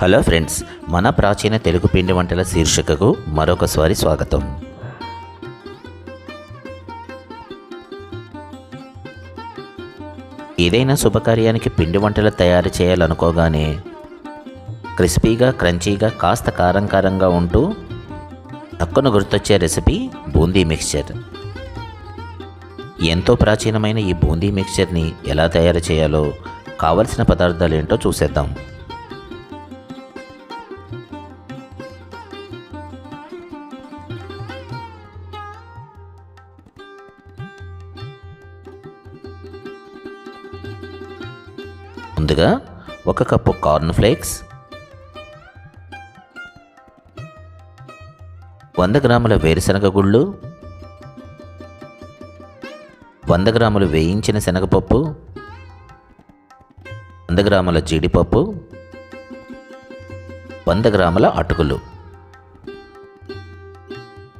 Hello friends, మన ప్రాచీన తెలుగు పిండి వంటల శీర్షికకు మరొకసారి స్వాగతం. ఏదైనా శుభకార్యానికి పిండి వంటలు తయారు చేయాలనుకోగానే క్రిస్పీగా, క్రంచీగా, కాస్త కారం కారంగా ఉంటూ తక్కువ గుర్తొచ్చే రెసిపీ బూందీ మిక్స్చర్. ఎంతో ప్రాచీనమైన ఈ బూందీ మిక్స్చర్ని ఎలా తయారు చేయాలో, కావలసిన పదార్థాలు ఏంటో చూసేద్దాం. ముందుగా 1 కప్పు కార్న్ ఫ్లేక్స్, 100 గ్రాముల వేరుశనగ గుళ్ళు, 100 గ్రాములు వేయించిన శనగపప్పు, 100 గ్రాముల జీడిపప్పు, 100 గ్రాముల అటుకులు,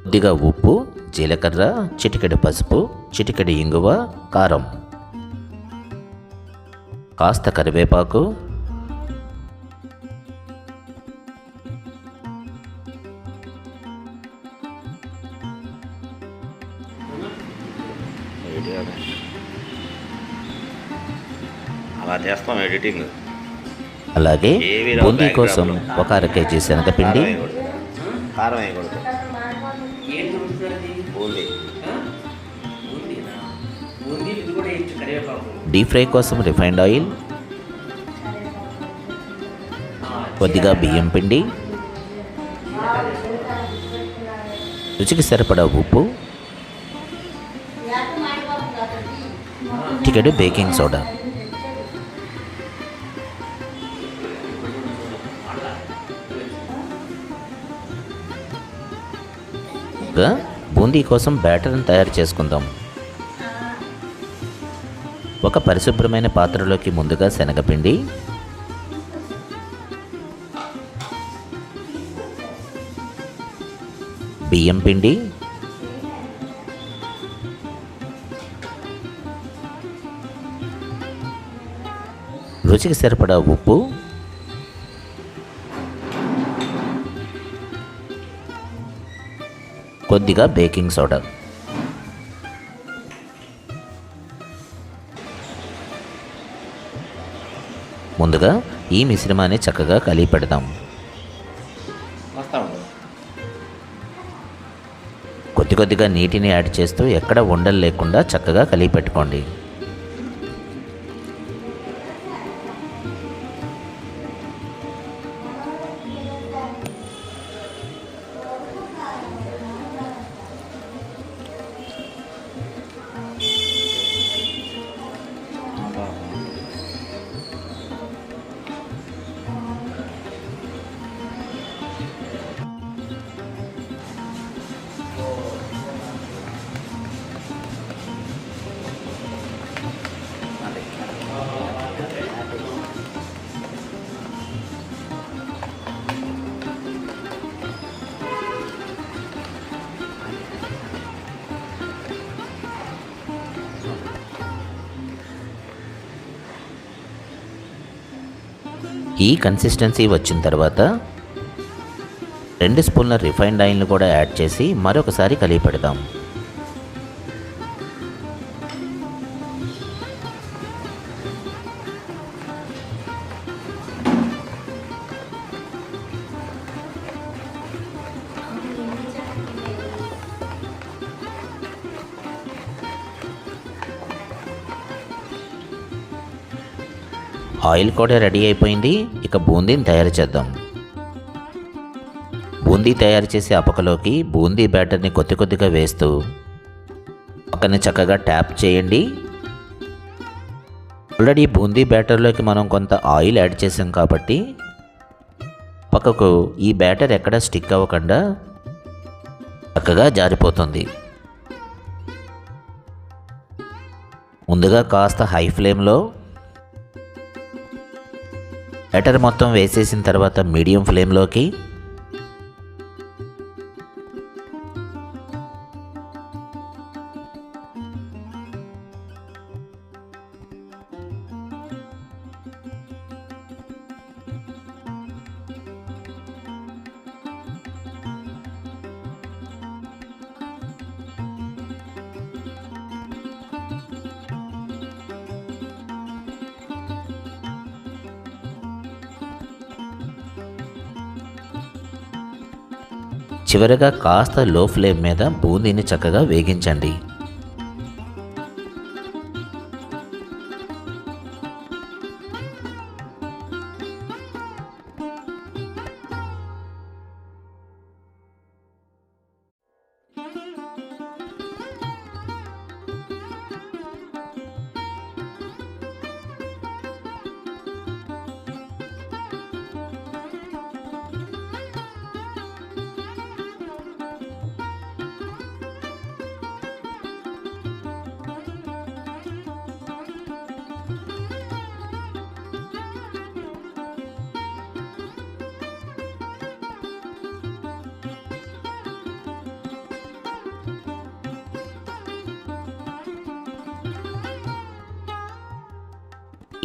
కొద్దిగా ఉప్పు, జీలకర్ర, చిటికెడు పసుపు, చిటికెడు ఇంగువ, కారం, కాస్త కరివేపాకు, అలా చేస్తాం ఎడిటింగ్. అలాగే బూందీ కోసం 1 అర కేజీ శనగపిండి, కారం వేయకూడదు. బూందీ డీప్ ఫ్రై కోసం రిఫైండ్ ఆయిల్, కొద్దిగా బియ్యం పిండి, రుచికి సరిపడా ఉప్పు, చిటికెడు బేకింగ్ సోడా. బూందీ కోసం బ్యాటర్ని తయారు చేసుకుందాం. ఒక పరిశుభ్రమైన పాత్రలోకి ముందుగా శనగపిండి, బియ్యం పిండి, రుచికి సరిపడా ఉప్పు, కొద్దిగా బేకింగ్ సోడా. ముందుగా ఈ మిశ్రమాన్ని చక్కగా కలిపి పెడదాం. కొద్ది కొద్దిగా నీటిని యాడ్ చేస్తూ ఎక్కడ ఉండలు లేకుండా చక్కగా కలిపి పెట్టుకోండి. ఈ కన్సిస్టెన్సీ వచ్చిన తర్వాత 2 స్పూన్ల రిఫైండ్ ఆయిల్ని కూడా యాడ్ చేసి మరొకసారి కలిపి పెడదాం. ఆయిల్ కూడా రెడీ అయిపోయింది. ఇక బూందీని తయారు చేద్దాం. బూందీ తయారు చేసే అపకలోకి బూందీ బ్యాటర్ని కొద్ది కొద్దిగా వేస్తూ పక్కన చక్కగా ట్యాప్ చేయండి. ఆల్రెడీ బూందీ బ్యాటర్లోకి మనం కొంత ఆయిల్ యాడ్ చేసాం కాబట్టి పక్కకు ఈ బ్యాటర్ ఎక్కడ స్టిక్ అవ్వకుండా చక్కగా జారిపోతుంది. ముందుగా కాస్త హై ఫ్లేమ్లో బ్యాటర్ మొత్తం వేసేసిన తర్వాత మీడియం ఫ్లేమ్లోకి, చివరగా కాస్త లో ఫ్లేమ్ మీద బూందీని చక్కగా వేగించండి.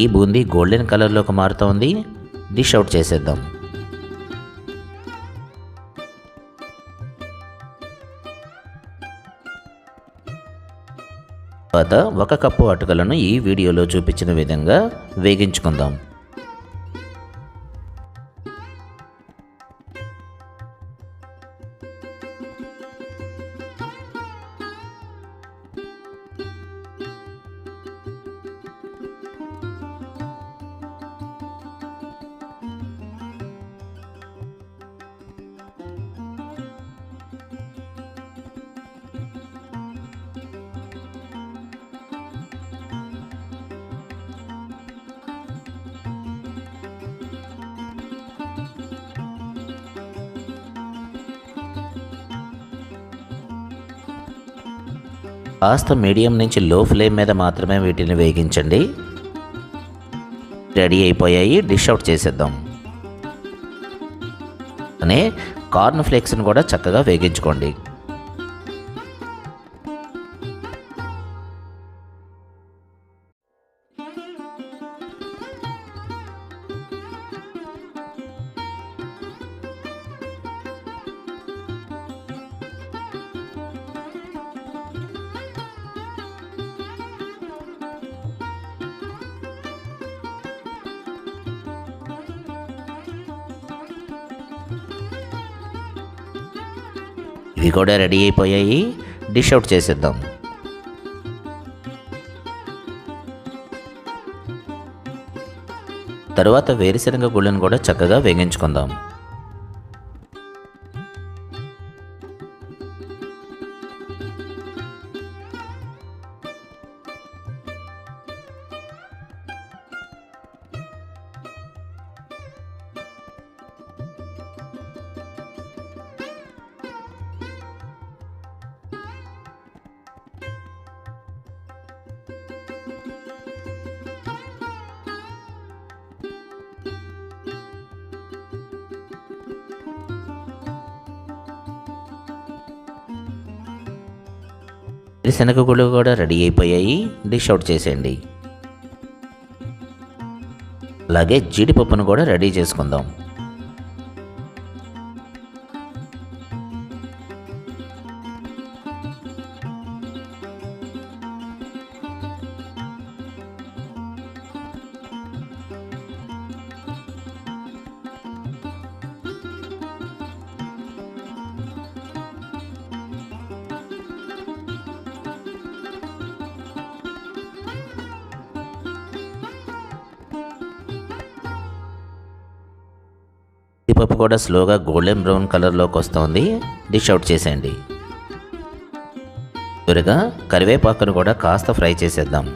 ఈ బూందీ గోల్డెన్ కలర్లోకి మారుతోంది. డిష్ అవుట్ చేసేద్దాం. తర్వాత 1 కప్పు అటుకులను ఈ వీడియోలో చూపించిన విధంగా వేగించుకుందాం. కాస్త మీడియం నుంచి లో ఫ్లేమ్ మీద మాత్రమే వీటిని వేగించండి. రెడీ అయిపోయాయి. డిష్ అవుట్ చేసేద్దాం. అనే కార్న్ ఫ్లేక్స్ని కూడా చక్కగా వేగించుకోండి. ఇవి కూడా రెడీ అయిపోయాయి. డిష్ అవుట్ చేసేద్దాం. తరువాత వేరుశనగ గుళ్ళను కూడా చక్కగా వేగించుకుందాం. శనగగుళ్ళు కూడా రెడీ అయిపోయాయి. డిష్ అవుట్ చేసేయండి. అలాగే జీడిపప్పును కూడా రెడీ చేసుకుందాం. పప్పు కూడా స్లోగా గోల్డెన్ బ్రౌన్ కలర్లోకి వస్తుంది. డిష్ అవుట్ చేసేయండి. త్వరగా కరివేపాకును కూడా కాస్త ఫ్రై చేసేద్దాం.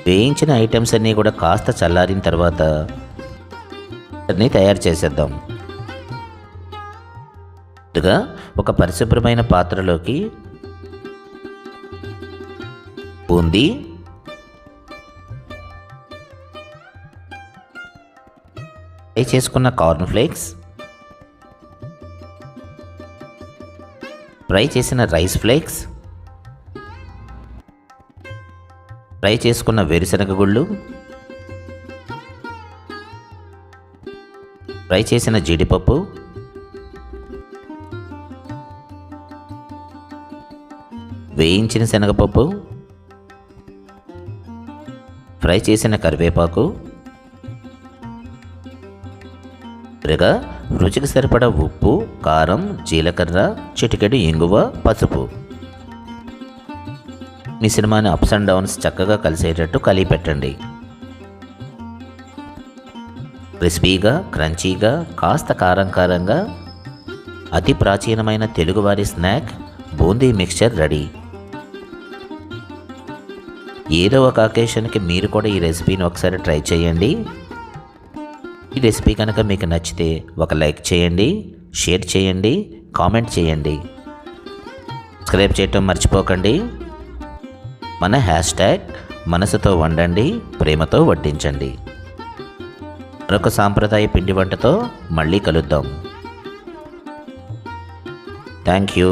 వేయించిన ఐటమ్స్ అన్నీ కూడా కాస్త చల్లారిన తర్వాత అన్నీ తయారు చేసేద్దాం. ముందుగా ఒక పరిశుభ్రమైన పాత్రలోకి బూందీ, ఫ్రై చేసుకున్న కార్న్ ఫ్లేక్స్, ఫ్రై చేసిన రైస్ ఫ్లేక్స్, ఫ్రై చేసుకున్న వేరుశనగ గుళ్ళు, ఫ్రై చేసిన జీడిపప్పు, వేయించిన శనగపప్పు, ఫ్రై చేసిన కరివేపాకు, చివరగా రుచికి సరిపడా ఉప్పు, కారం, జీలకర్ర, చిటికెడు ఇంగువ, పసుపు. మిశ్రమాన్ని అప్స్ అండ్ డౌన్స్ చక్కగా కలిసేటట్టు కలిపి పెట్టండి. క్రిస్పీగా, క్రంచీగా, కాస్త కారంగా అతి ప్రాచీనమైన తెలుగువారి స్నాక్ బూందీ మిక్స్చర్ రెడీ. ఏదో ఒక అకేషన్కి మీరు కూడా ఈ రెసిపీని ఒకసారి ట్రై చేయండి. ఈ రెసిపీ కనుక మీకు నచ్చితే ఒక లైక్ చేయండి, షేర్ చేయండి, కామెంట్ చేయండి, సబ్స్క్రైబ్ చేయటం మర్చిపోకండి. మన హ్యాష్ట్యాగ్ మనసుతో వండండి, ప్రేమతో వడ్డించండి. మరొక సాంప్రదాయ పిండి వంటతో మళ్ళీ కలుద్దాం. Thank you.